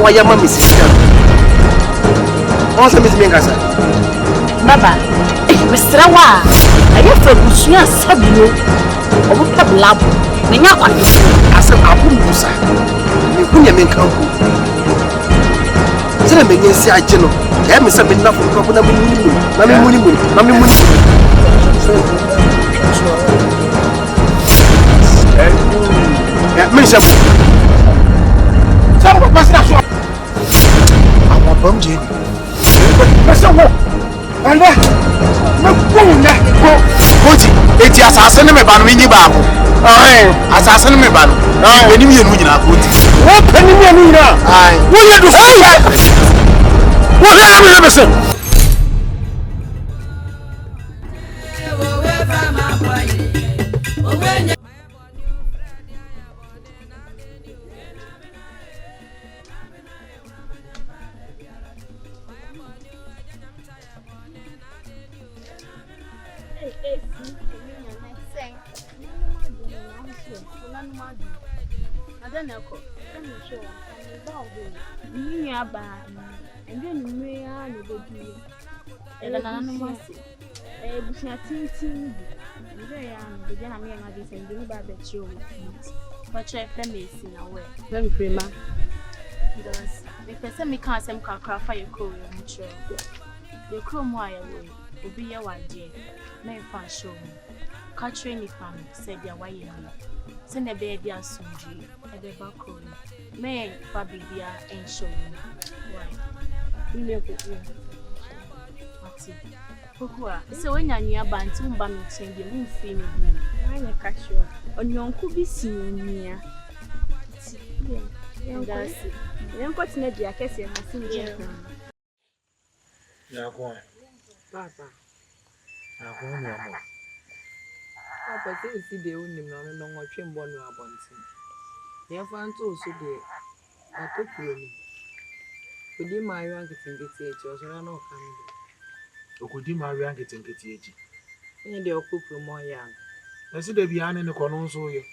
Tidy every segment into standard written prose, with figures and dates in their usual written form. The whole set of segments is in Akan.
waya mama sister. Once Miss Mengasa. Baba, Mr. Wa, I have to be a sabio of a lab. Nanyakwa, as a abumbusa. You couldn't make up. Tell me, yes, I general. Have me something enough for Mammy Mooney. Minister, some of us are our bum Jane. And that, it's assassin me ban winning babu. Assassin me ban. When you mean I put what penny me? I will you do? What have you ever said? And then we are the baby. And then I'm not saying, very young, the young man is saying, do about the children. But your family is in a way. Very prima. Because some can't some craft for your crew, mature. Your crew wire away will be your idea. May fan show me. Catch any family, said your way. Send a baby as soon as you at the back room. May Fabia ain't show me. Why? We never put you. What's it? So when you're near Bantum Bamington, you won't feel me. I'm a cashier. On your uncle be seen near. That's it. You're got to I guess you're not seeing you. You're going. Papa. I'm going no more. Papa says the only no more train born or bonson. You found also there. I took you. Could you marry and get in the age or no coming? Or could you marry and get in the age? And they'll cook more young. I see the behind in the corner so you.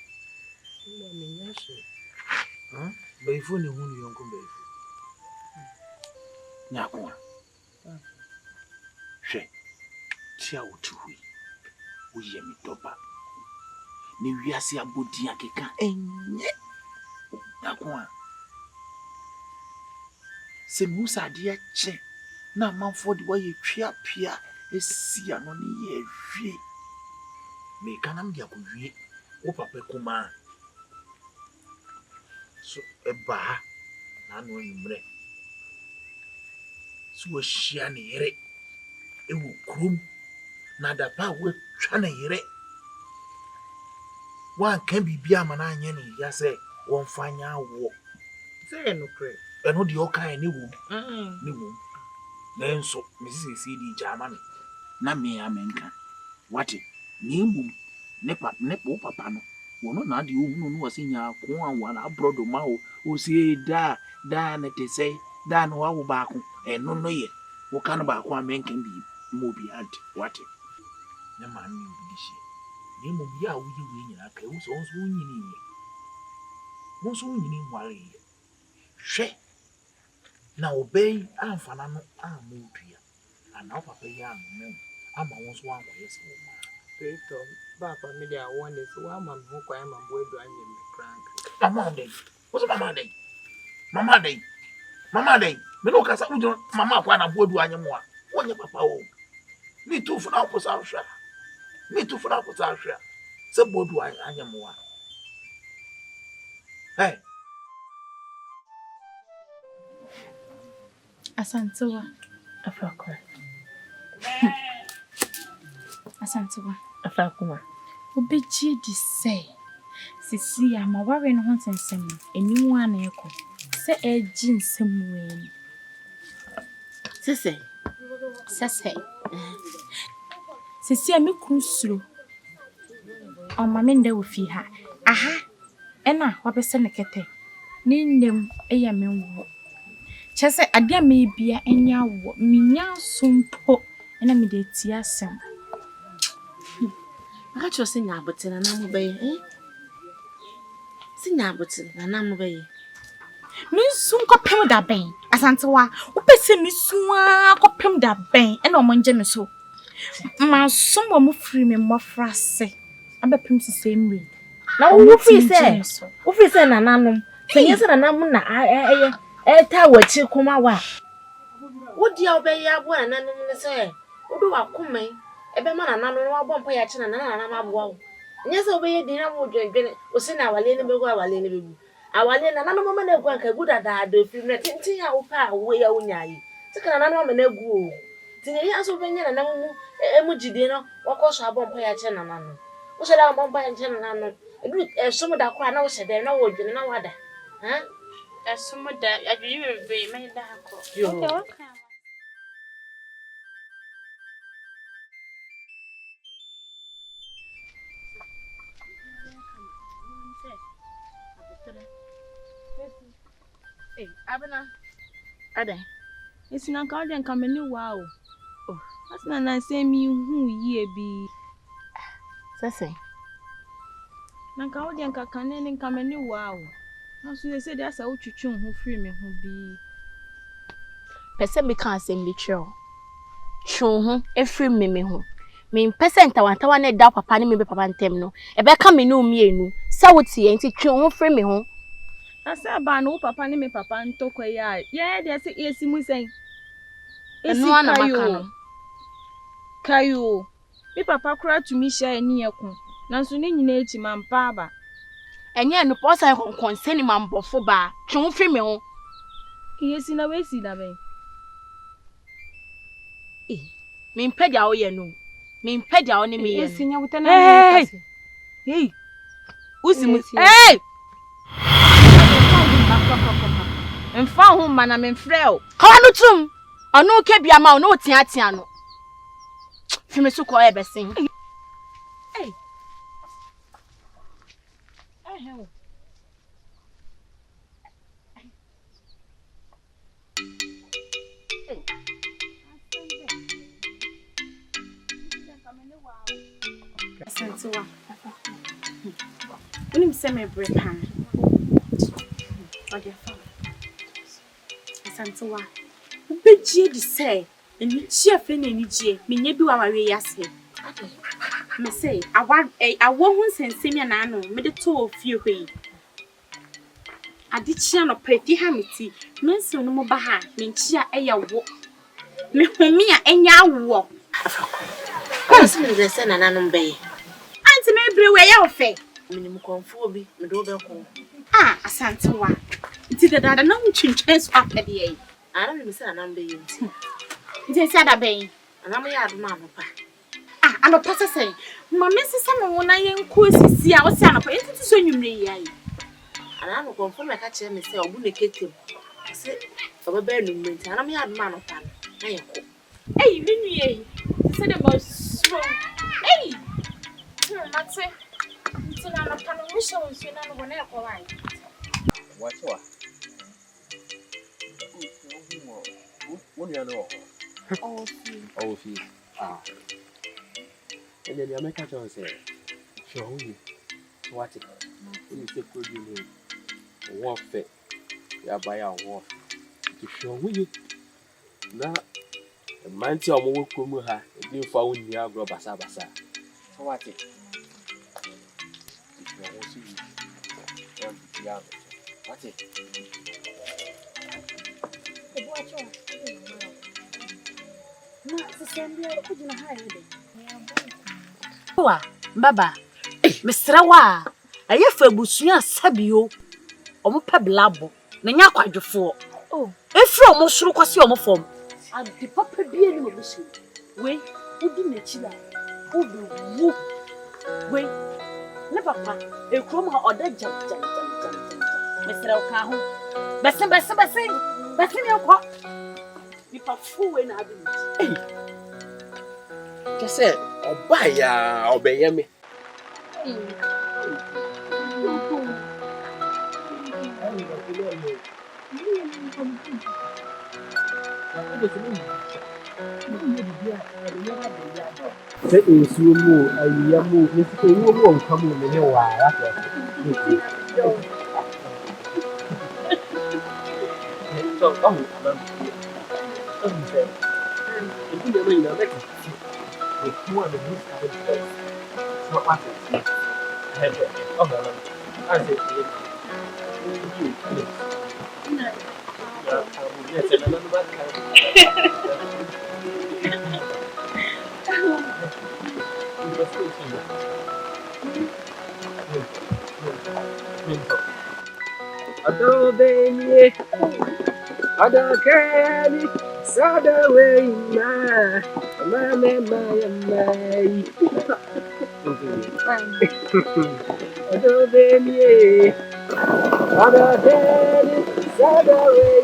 Huh? But if only one young come back. Now, she, Chia to we hear me topa. Ni wiase abodi akeka enye. Nakwa. Se musa de che na manfo de waye twia pia esi ano ne ye hwe. Me kanam de akowie wo papa kuma. So eba na no nyumre. So hia ne yere ewu krum na da pa we twa ne yere. One can be Biaman any, ya say, one fine war. Say no cray. And what the oka any womb? No womb. Then so, Mrs. C.D. German. Na me amenka. What it? New womb. Nepo papano. One not the woman was in your corn one abroad of Mao, who say, da, and they say, dan wow back, and no ye. What kind of one man can be more beyond what it? No man knew this year. Name of ya, we win a close also winning. Most winning while she now obey and fanano and move here. And now papa young men, I'm almost 1 year old. Great Papa media one is 1 month who I am a boy driving the crank. Mamma day. What's Mamma day? Mamma day. Mamma day. Me look as I don't Mamma when I would do any more. When your papa home. Me too for now for South. Me too for now for South. So what do I am one? Hey. Asantewa. Afakwa. Asantewa. Afakwa. Obeji di say. Sisi ya maware no honsensem. Enimu ana eko. Se eji nsem weni. Sese. Sisi ya mikusuro. Omamende wo fi ha. Aha. Ena wabese nekete. Ni ndem eya menwo. Chese adia me bia enya wo. Minya sompo ena me de tia asem. Aka cho se nya abote na namu be eh? Se nya abote na namu be. Miss Sunkopem da ben. Asantewa, upese misua kopem da ben. E no monje me so. Ma somo mu free me mofra se. Abepem sisemri. Na wo free se nananom. Senye se nanam na ta wachi kuma wa. Wo dia obeye abo nananom ne se. Wo do wakomen. Ebe ma nananom wa bompa ya chi nanam abo wo. Nye se obeye di na mo dwendwene. O se na awale ne begu awale ne begu. Awale nananom ma na egu anka gu dada do free na tintin ya wo pa wo ya wo nyaayi. Sika nananom ma na egu o. Tinye ya so benye nananom mu emujide no wakoso abompa ya chi nananom. Wo se da bompa ya chi nananom. Some da kwa na wo se de na wo dwene na wada. Some da adwiri bebe me da akọ. Okay, okay. Hey, Abena. Ade. Esi na ka ode nka meni wa o. Oh, asina na se mi hu yie bi. Sese. Na ka ode nka kanene nka meni wa o. Na so se de asa utwutwu hu free me hu bi. Pese me kan asem bi tweo. Twu hu efri me hu. Me percent awantawa na da papa ne me be papa ntem no. Ebe ka me no mienu. Sa wotie enti twu hu free me hu. Asa ba no papa ne me papa ntokwa ya. Ye de se esi mu sen. Enu ana makano. Kayo. Me papa kura tumi hia eni ekun. Nanso ne nyina echi mampa aba. Enye no posa konseni mambofo ba. Twu hu free me hu. Iyesi na we si da ben. Me mpedi a oye no. Me mpedi a oni me ye. Iyesi nya wuta na kasi. Hey. Usimu. Hey. Mfa ho ma na me mfrɛ o. Kawa no tum. Ono ke bia ma ono tia no. Fi me so ko e besin. Hey. Eh. Asantewa. Unim se me brepa. Ode fa. Asantewa. Ubejie di se, eni chia fe na eni gie, menye bi wa wawe yase. Me say, awo hu nsensemi na ano, me de to ofie hwei. Ade chia no prefi ha meti, me nso no mo ba ha, me nchia eye wo. Me homi a enya wo. Kasi me de se nananom be. Anti me bre we ya ofe. Minim konfo bi, me do be ko. Asantewa. Nti dada na ntwintwen so apede yi. Ara me se nananom be yi. Nti se ada ben. Anam ya aduma anopa. Anopa sese. Ma mesisa me wona yenko sisi a wo se anopa enti so nwumre yi ayi. Ana no konfo me ka kire me se obu ne ketem. Se obeba enu menti anam ya aduma anopa na ye ko. Hey, Vinny, say the most strong. Hey, Matse, it's an anopa no wish I was in an one echo line. What's what? What do you know? Oh, see. And then you make a choice. Show you what it is. You could you know walk fit. You buy a walk to show you. Now, the man to a more come you found the agro basa. So what it? What it? Baba, Mr. Wa, I have a busuya sabio, or more peblabo, Nanya quadrifo. Oh, if you almost look as your form, I'll be papa beer in the bush. Wait, who didn't chill? Who do wait, never pack a chroma or that jump. Mr. Okaho, Bessie, your pop. You perform when I do. Just say, oh, buy ya, obey me. Say, is you move, I move, if you won't come in the new So, come on. If you never know, make it. If you want to use that place, it's not what it is. Oh, no. I say, you, yes, and another bad Adobe, Adakani, Sadaway, Adobe, Adakani, Sadaway,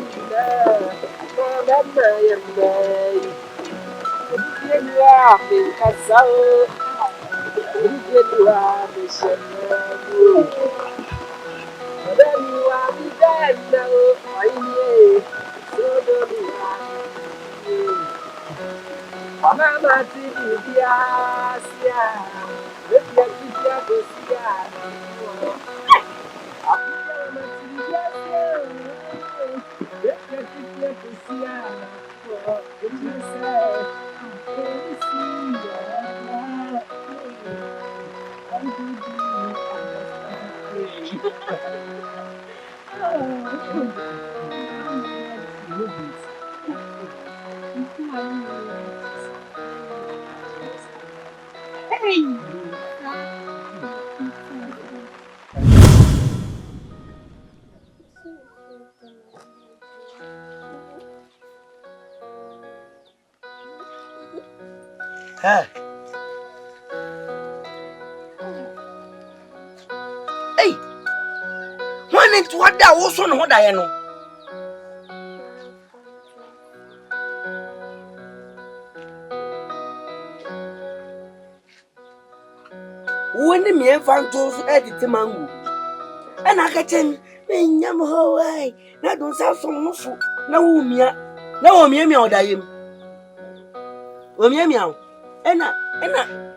Hey, when it's what that was on what I know. When the mere phantoms edit the mango, and I catch him, and yam ho, I don't sound so much. No, me, or die him. Oh, meow, Enna,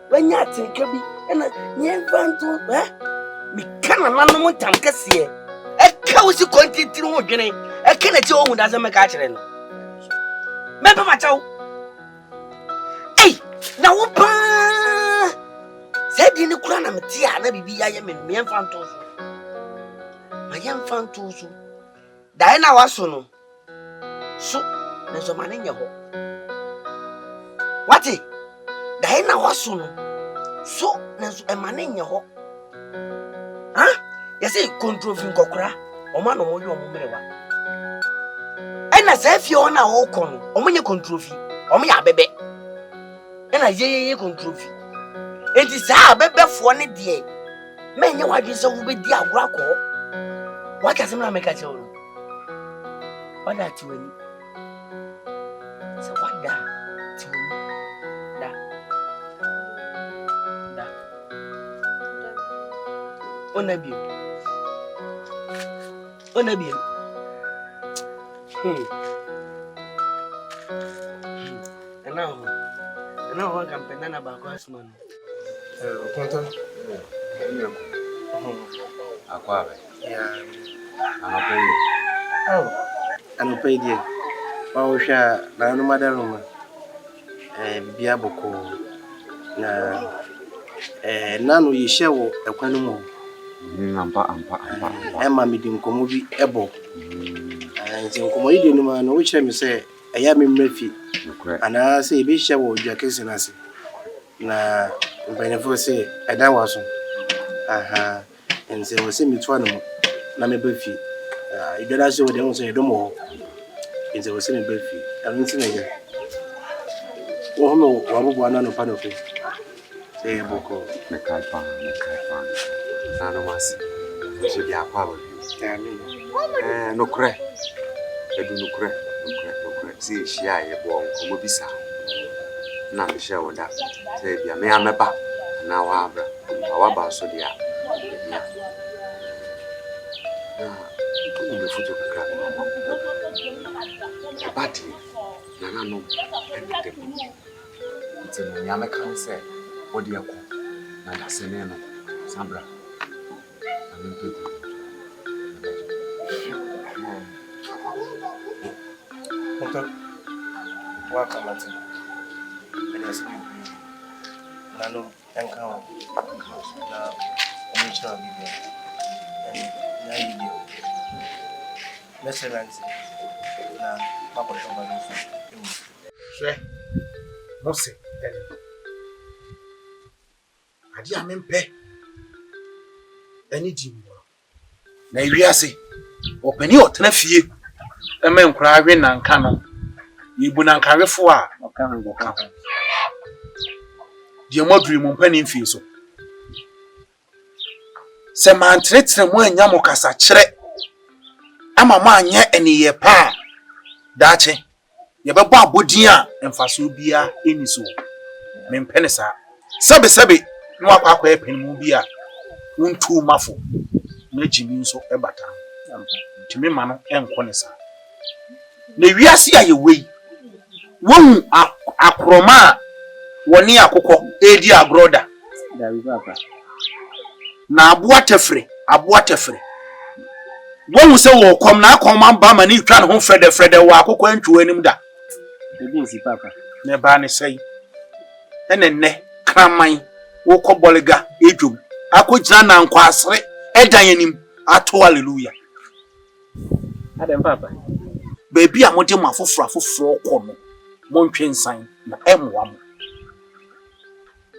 when you're taking and a mere phantom, eh? Me can't run no time, Cassie. A cow's content through Jenny. A Kennedy who doesn't make a child. Remember my child. Hey, now what? Said in the crown, I'm a tea, I never be I am in me and Fantos. My young Fantos. Diana was so. So, there's a man in your home. What it? Diana was so. So, there's a man in your home. Huh? You say, control from Cocra, or man or more. And I say, if you're now all con, or when you control fee, or me a baby. And I say, control fee. It is a baby for any day. Men, you are this over with dear Graco. What does it make a show? What that you? So what that? Onabi. And now one campaign about Crossman. Aquabe. Yeah, I'm a baby. oh, I'm paid you. Oh, share, no matter room. Biaboko. Nano ye share a quanimo. Emma meeting Comobi Ebo. And so Comodi no man, which I may say, I am in Murphy. And I say, be share with your case and I say, na benefo say, I don't was. Aha, and say, was send me to one. Name Buffy. You don't say what they don't say, no more. And they were sending Buffy. I don't see again. Oh, no, Wabu no panoply. Say, Boko. The Kaipan. Nanomas. We should be a power. No crack. I do no crack. See, she I born Comobisa. Now, the share with that. Say, me, I'm a back. Now, Abra. Our boss, so dear. The foot of the crab. A party. Nano, it's a Yamakan say, what do you call? Nana Sambra. I'm in Contour. Welcome, Martin. And yes, Nano and Count. Now, I'm sure I'll be there. And now you let's say, Nancy. Now, Papa, Sure. Mose. Adi amempe. Any team. Na iwiase. Opani otena fie. Ema nkura ahwe na nka no. Yibu na nkarefo a oka ho boka. Die modri mu mpani mfie so. Se man tretre mu anya mo kasa kire. Ama ma anya eniye pa. Dache. Ye bebo abodin a emfaso bia eni so. Me mpene sa. Sabe no akwa epenimu bia. Untu mafo. Mejimi nso ebata. Timi ma no enko ne sa. Na wiase a ye wei. Won akroma woni akokọ edi agroda. Na aboa tefre. Won se wo kom na akoma ba ma ni twa ne ho frede wo akokọ antwo anim da. Ebi nsi papa. Ne ba ne sei. Enenne kraman wo koboliga edwum. Akogina na nkwasre edan anim ato hallelujah. Adam papa. Baby a mode mo afoforo kọ no. Mo ntwe nsan na emwa mo.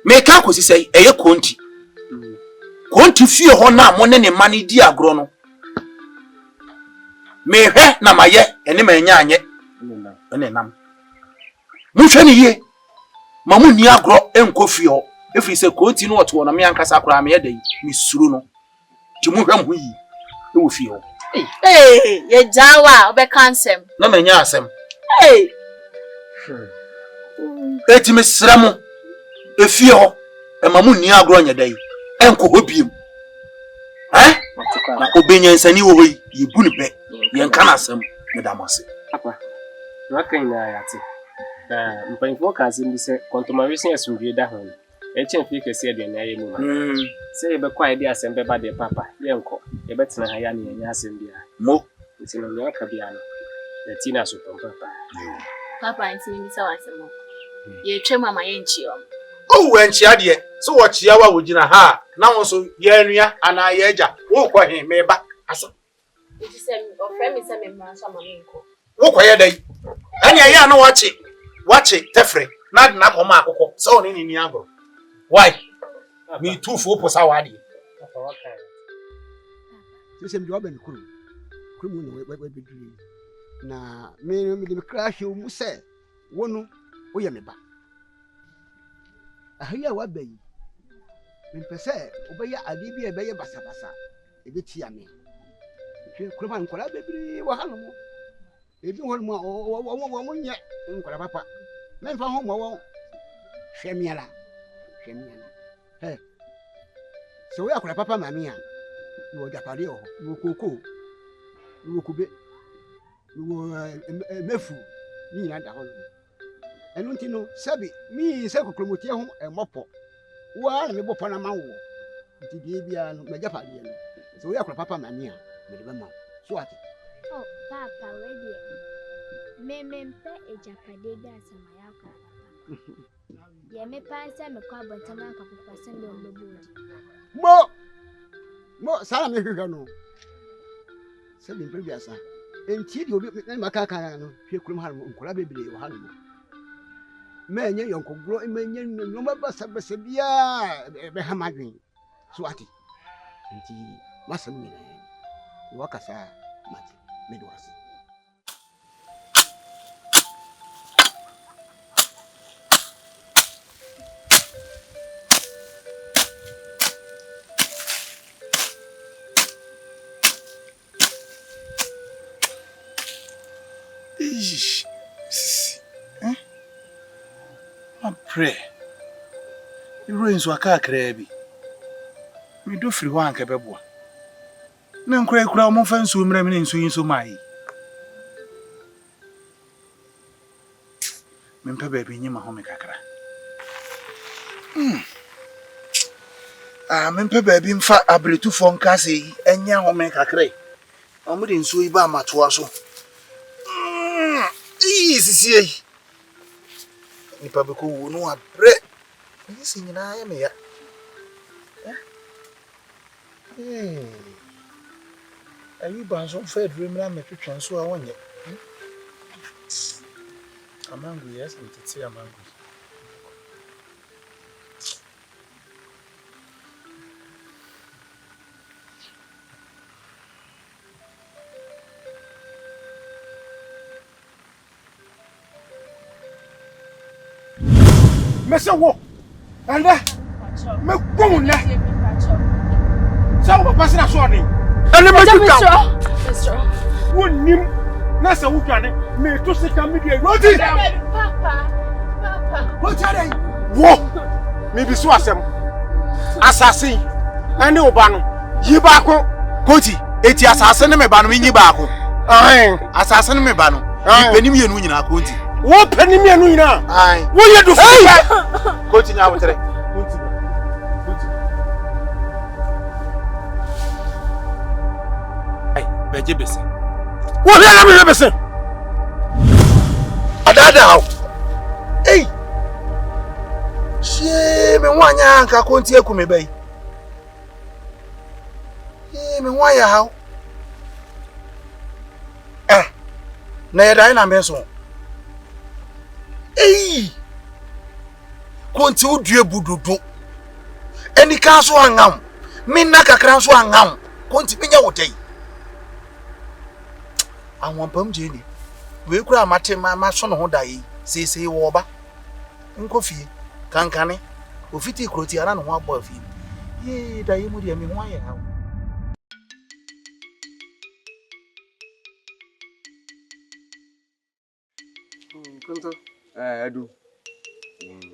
Meka kosi sei eye konti. Konti fie ho na mo ne ne mane di agro no. Mehwe na maye ene manya anye. Ene nam. Mo hwe ne ye. Ma mo ni agro enko fie ho. Efiri se konti no oto no me ankasa akora me yeda yi mi suru no. Ti mo hwam ho yi. E wo fie ho. Hey, ye jawa obekansem. Na manya asem. Hey. Eti me sramo. Efie ho. E ma mo ni agro nya dai. Enko ho biem. Na obenya nsani wo yi yebu ne be. Ye nka na asem me da mase. Papa. Waka ina yate. Mpanifo ka asem bi se kontomawese asumdwe da ho. Echen fi kese de na ye mu. Se ye be kwa ide asem be ba de papa. Ye nko. Ye betena ha ya ne nya asem bia. Mo. Nti no waka bia no. Ya tina so papa. Papa nti ni sa wasem. Ye twem ama ye nchi o. Oh, wenchi ade. So wo chia wa wo gina ha. Na won so ye anua ana ye agya. Wo kọ he me ba. Asa. Nti se o frɛ me se me mra so ama me nko. Wo kọ ye dai. Anya ye ana wache tefre. Na de na koma akokọ. So ni ni agro. Why? Me too for posa wa ade. Papa waka. Sese mdi wabe nikuru. Kuru mu no we beduru. Na me de crash o mu se wonu wo ye me ba. Ahia wa bayi. Me pese obeya ade bi e beye basabasa. Ebe tia me. Hwe kuru man kola bebiri wa hanu mo. Ebi won mo wo nye nkola papa. Me fa ho mo wo hwe miala. Hey. So we akola papa mami a. Wo japade o. Wo koko. Wo kube. Wo mefu. Ni na da ho. Enu ntino sabi mi se kokromotie ho emopo. Wa na me bopo na ma wo. Nti die bia no me japade no. So we akola papa mami a. Me de ba ma. So ati. Oh, papa, where me mempe ejapade da sama ya kwa papa. Ye me panse me kwa bontama ka papa sende ombodi. Mo sala me hwehwe no. Se bi mpe biasa. Enti di obi na makaka no, hwe kurum ha nkola bebele wo ha no. Me nye yonkogro me nye no mabasa basa bia be ha madwen. So ati. Enti masam ni na. Wakasa mati me do ase. I pray. It rains waka krebi. Me do free one kebebo. Na nkura kura mo fa nsu mra me nsu yin so mai. Me mpa ba bi nyima ho me kakra. Me mpa ba bi mfa abretu fo nka sei enya ho me kakra. Omo de nsu yi ba matoa so. sisi nipa be ko wo no abre ni sinyina ya me ya ayi banso fa dream na me twetwen so a wonye amangu yes ntiti amangu Mese wo anda me gbon na sa wo papa na so odin ene me tuka wonim na sa wo twane me to sika me de roti Papa wo tare wo me bi so asem assassin ene oba no yi ba ko koti eti assassin ne me ba no yi ba ko assassin ne me ba no benim ye no nyina koti wo panim ye no nyina wo ye do koti nya wo tere koti beje bese wo hia na me bese adada hawo she me wanya anka konti ekume bai me wanya hawo na ya dai na meso konti odue bududu eni ka so angam minna kakra so angam konti binya wodai awon pam je ni we kura mate ma so no ho dai sese wo ba nkofie kankane ofiti kroti ara no ho abo afie dai mu de me ho aye hawo Kunto Edu.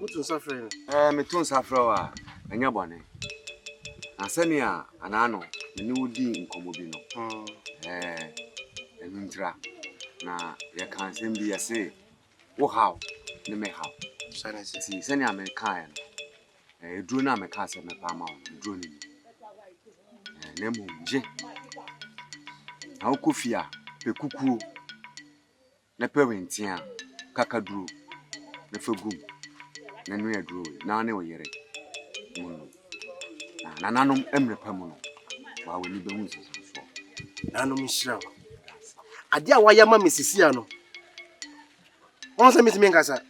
Mutu safre. Me tun safre wa anya bone. Asani a anano ni wudi nkomo bi no. Enuntra na ya kan sem bi ya se wo haw ni me haw. Si sani a me kan no. Edru na me ka se me pa ma edru ni. Na mu nje. Na okofia pe kukuo. Na pe wentia kakaduru na fagum na nu yaduru na ne oyere na nanom emre pamu no wa wani be hu so nanom hira ade a waya ma mesisia no won se mitimi nkasa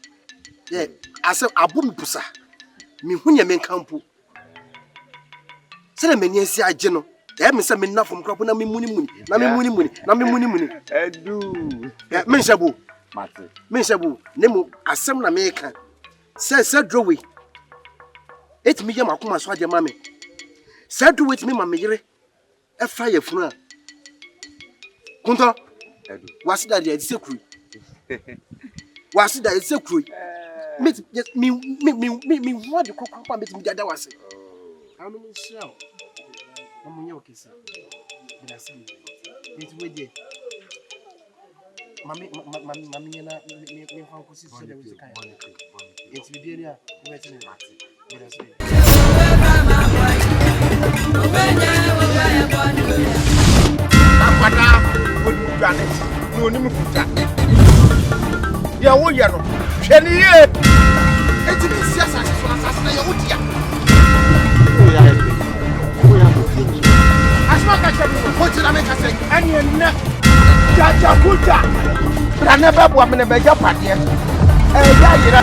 ye ase abom pusa mi hunya men kampo se na meni asi age no e me se me nafom krapo na me muni edu me nshabo mate me nshabo nemu asem na me ka se drowe etimi ye makoma so age ma me se drowe etimi ma me yere e fa ye funu a kunto edu wasida de sekuru wasida sekuru me what the kokko me dada wase anu me shao amunye okesa bila simi bitu weje mami na me fa ko si so de we kan eti bibia a we ti ne bila simi akwada wonu dwane no ni mukuta ya wo ye no hwani ye eti bi siasa so asase na ye wodia o ya ebe o ya bo asma ka chebi ko ti na me ka se anye na jaja kuta ra na ba bo amene be ja pade ya yira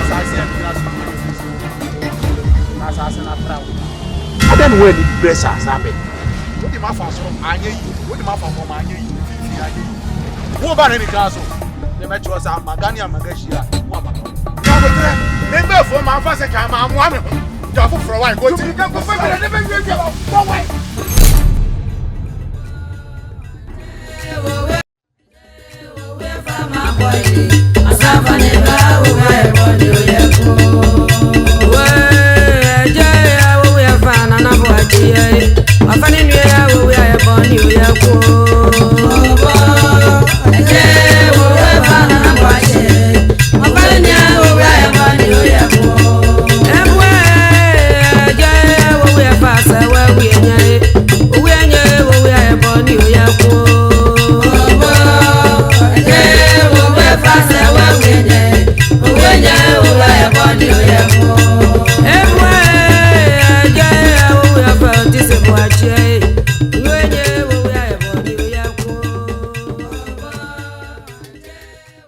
asase na trawo adan we ni pressure asabe wodi ma fa so anye yi wodi ma fa mo ma anye yi fifi anye yi wo ba ne ka so ne me cho sa magani amagashi a wo ma ya bo tre ne be fo ma fa se ka ma mo ame ho ja fo fro wine go ti ka ko fa ne be je je bo wine asaba ne ba wo ga e bo ni o ye ko we je ya wo ya fa na na bo ati ye afani nu ya wo ya e bo ni o ye ko bo je wo we fa na na bo ati afani ya wo ya e bo ni o ye ko e bo je wo ya fa sa wa wi nya e wo ya e bo ni o ye ko bo je wo we fa ya body, oh yeah.